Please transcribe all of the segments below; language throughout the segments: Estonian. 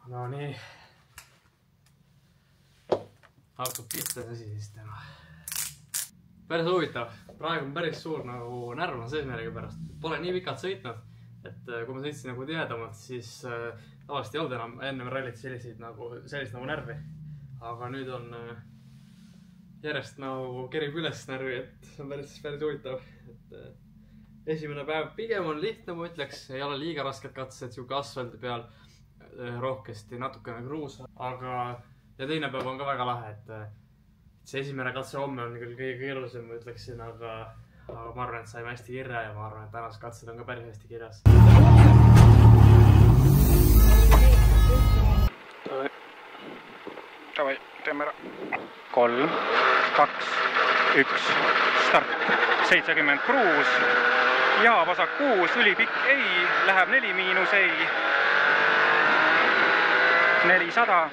No nii. Hakkab pihta see asi siis täna. Päris huvitav. Praegu on päris suur nagu närv on sees millegipärast. Pole nii pikalt sõitnud, et kui ma sõitsin nagu tihedamalt, siis tavaliselt ei olnud enam enne rallit sellist nagu närvi. Aga nüüd on järjest nagu kerib üles närvi, et see on päris huvitav. Esimene päev pigem on lihtne, ma ütleks, ei ole liiga rasked katsed, siuke asfaldi peal rohkesti, natukene kruusa. Aga ja teine päev on ka väga lahe, et see esimene katse homme on küll kõige keerulisem, ma ütleksin, aga ma arvan, et saime hästi kirja ja ma arvan, et tänased katsed on ka päris hästi kirjas. Davai, teeme ära. 3, 2, 1, start. 70 kruus ja vasak 6, ülipikk ei, läheb 4 miinus ei. 400.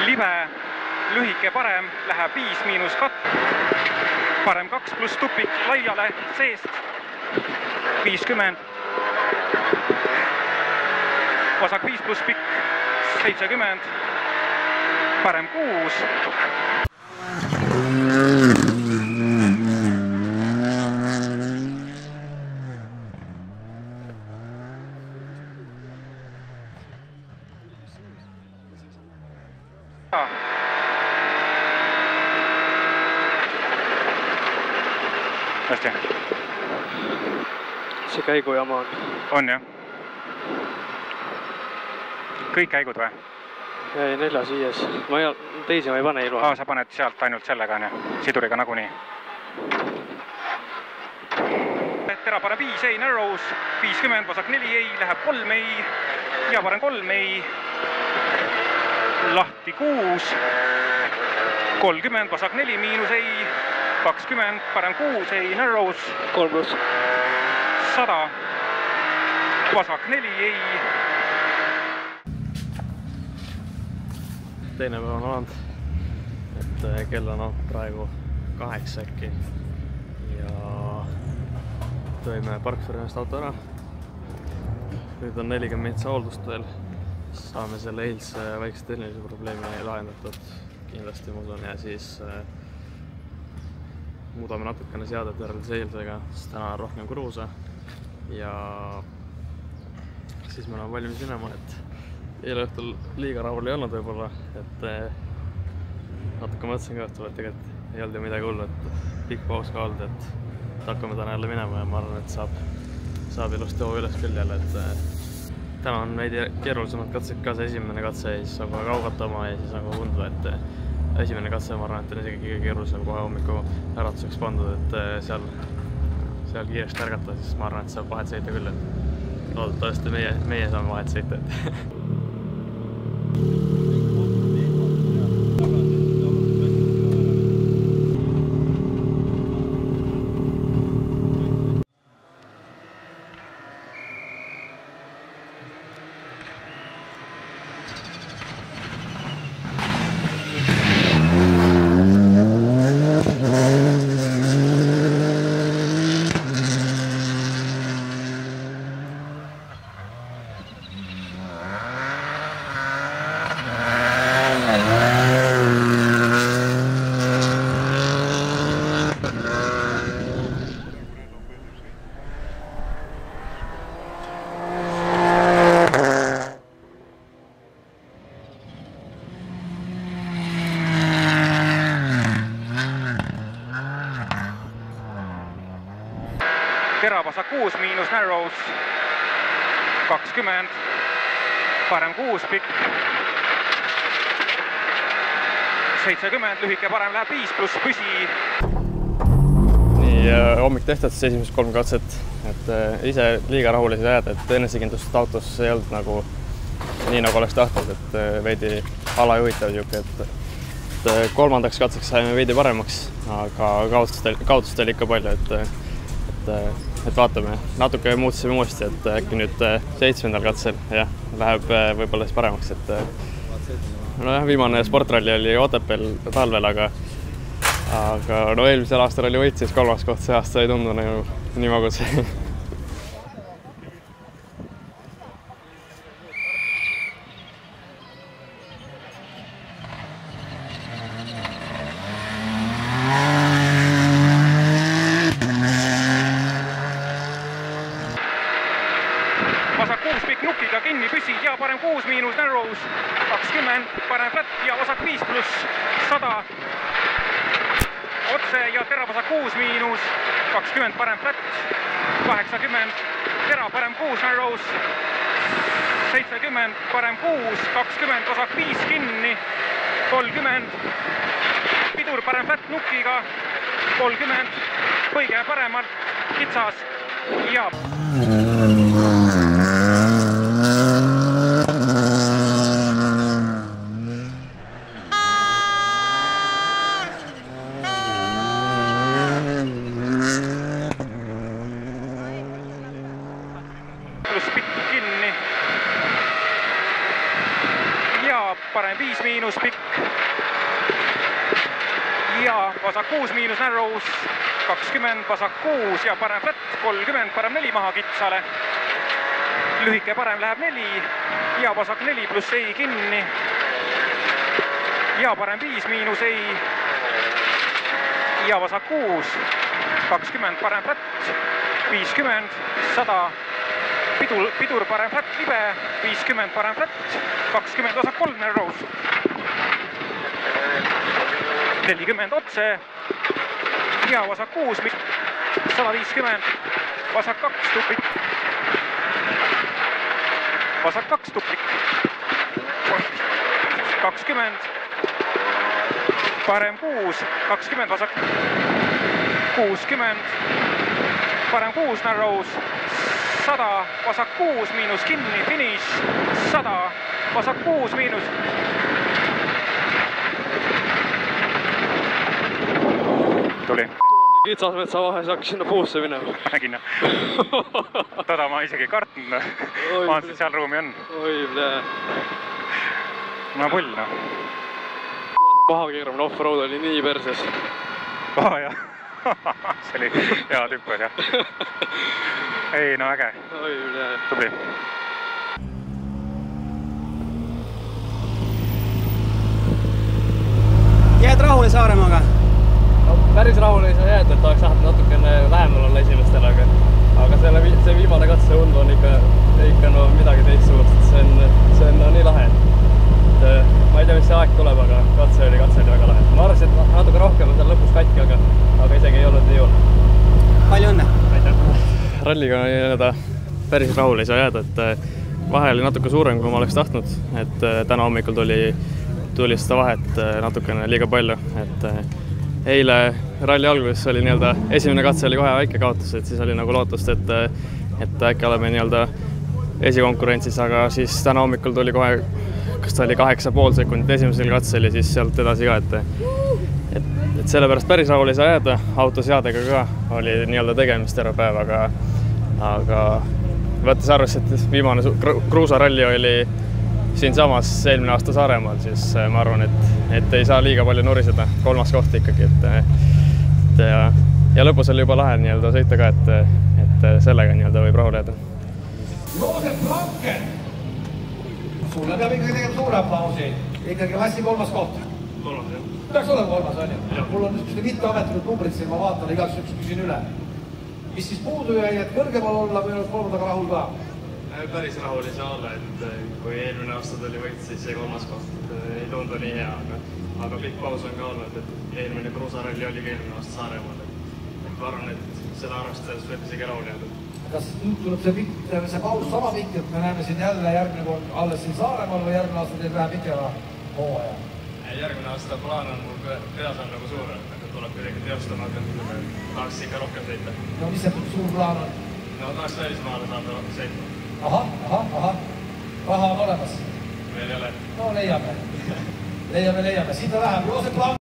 Libe, lühike parem, läheb 5 miinus katt. Parem 2 pluss tupik laiale seest. 50. Vasak 5 pluss pikk 70. Parem 6. Hästi. See käigujama on. On jah? Kõik käigud või? Ei, 4-5. Teisi ma ei pane ilma. Sa paned sealt ainult sellega, siduriga nagunii. Tera parem 5 ei, narrows. 50, vasak 4 ei, läheb 3 ei. Ja parem 3 ei. Lahti 6. 30, vasak 4 miinus ei. 20, parem 6 ei, narrows. 3 pluss. 100. Vasak 4 ei. Teine päev on olnud, et kell on praegu 8 äkki ja tõime Parkfirmast auto ära. Nüüd on 40 metsa hooldust veel, saame selle eilse väikse tehnilise probleemi lahendatud kindlasti, ma usun, ja siis muudame natukene seadet võrreldes eilsega, sest täna on rohkem kruusa ja siis me oleme valmis minema, et eile õhtul liiga rahul ei olnud võib-olla, et natuke mõtlesin ka õhtul, et tegelikult ei olnud ju midagi hullu, et pikk paus ka olnud, et hakkame täna jälle minema ja ma arvan, et saab ilusti hoo üles küll jälle, et täna on veidi keerulisemad katsed ka, see esimene katse ja siis saab kohe kaugatama ja siis nagu undu, et esimene katse, ma arvan, et on isegi kõige keerulisem kohe hommiku äratuseks pandud, et seal kiiresti ärgata, siis ma arvan, et saab vahet sõita küll, et loodetavasti meie saame vahet sõita, et Teravasak 6 miinus narrows 20, parem 6 pikk 70, lühike parem läheb 5 pluss püsi. Nii, hommik tehtud siis esimesed 3 katset, et ise liiga rahul ei saa jääda, et enesekindlust autos ei olnud nagu nii nagu oleks tahtnud, et veidi alajuhitav niisugune, et kolmandaks katseks saime veidi paremaks, aga kaotust oli ikka palju, et vaatame, natuke muutusime uuesti, et äkki nüüd 7. katsel jah, läheb võib-olla siis paremaks, et nojah, viimane sportralli oli Otepääl talvel, aga aga no eelmisel aastal oli võit, siis 3. koht, see aasta ei tundu nagu nii magus. Vasak 6 pikk nukiga kinni, püsi ja parem 6 miinus narrows 20, parem flat ja vasak 5 pluss 100 otse ja tera vasak 6 miinus 20, parem flat 80, tera parem 6 narrows 70, parem 6 20, vasak 5 kinni 30, pidur parem flat nukiga 30, põige paremalt kitsas ja pluss pikk kinni ja parem 5 miinus pikk ja vasak 6 miinus narrows 20, vasak 6 ja parem flat 30, parem 4 maha kitsale, lühike parem läheb 4 ja vasak 4 pluss ei kinni ja parem 5 miinus ei ja vasak 6 20, parem flat 50, 100 pidur parem flat libe 50, parem flat 20, vasak 3 narrows 40 otse ja vasak 6 150, vasak 2 tupik, vasak 2 tupik 20, parem 6 20, vasak 60, parem 6 narrows 100, vasak 6 miinus kinni, finiš 100, vasak 6 miinus tuli. Kitsasmetsa vahes hakkas sinna puusse minema. Nägin, toda ma isegi kartnud, vaatasin, seal ruumi on. Oi, plee. No pull, noh. Maha keeramine off-road oli nii perses. Jah. See oli hea tüppel, jah. Ei, no äge. Oi, plee. Tubli. Jääd rahule Saaremaaga? No, päris rahule ei saa jääda, et oleks tahtnud natukene lähemal olla esimestele, aga see viimane katse und on ikka no midagi teistsugust. See on nii lahe. Ma ei tea, mis see aeg tuleb, aga katse oli väga lahe. Ma arvasin, et natuke rohkem on seal lõpus katki, aga isegi ei olnud nii hull. Palju õnne! Aitäh! Ralliga päris rahule ei saa jääda, et vahe oli natuke suurem, kui ma oleks tahtnud. Et täna hommikul tuli seda vahet natukene liiga palju. Et eile ralli alguses oli esimene katse oli kohe väike kaotus, et siis oli nagu lootust, et äkki oleme esikonkurentsis, aga siis täna hommikul tuli kohe, kas ta oli 8,5 sekundit esimesel katsel ja siis sealt edasi ka, et sellepärast päris rahul ei saa jääda. Autoseadega ka oli tegemist terve päev, aga võttes arvesse, et viimane kruusaralli oli siinsamas eelmine aasta Saaremaal, siis ma arvan, et ei saa liiga palju nuriseda. 3. koht ikkagi, ja lõpus oli juba lahe sõita ka, et sellega võib rahule jääda. Joosep Blanken! Sulle peab ikkagi tegema suure aplausi. Ikkagi klassi 3. koht. 3. jah. Peaks olema 3. on ju? Mul on niisugused mitte ametlikud numbrid siin, ma vaatan, igaks üks küsin üle. Mis siis puudu jäi, et kõrgemal olla või oled 3. rahul ka? Päris rahul ei saa olla, et kui eelmine aasta tuli võit, siis see 3. koht ei tundu nii hea, aga pikk paus on ka olnud, et eelmine kruusaralli oligi eelmine aasta Saaremaal. Ma arvan, et seda arvestades võib isegi rahul jääda. Kas nüüd tuleb see paus sama pikk, et me näeme siin jälle järgmine kord alles siin Saaremaal või järgmine aasta teeb vähe pikema hooaja? Järgmine aasta plaan on mul peas on nagu suur, et tuleb kuidagi teostama, et tahaks ikka rohkem sõita. No mis see suur plaan on? No tahaks välismaale saada sõita. Ahah. Raha on olemas. Meil ei ole. No leiame. Siit läheb Joosep Blanken.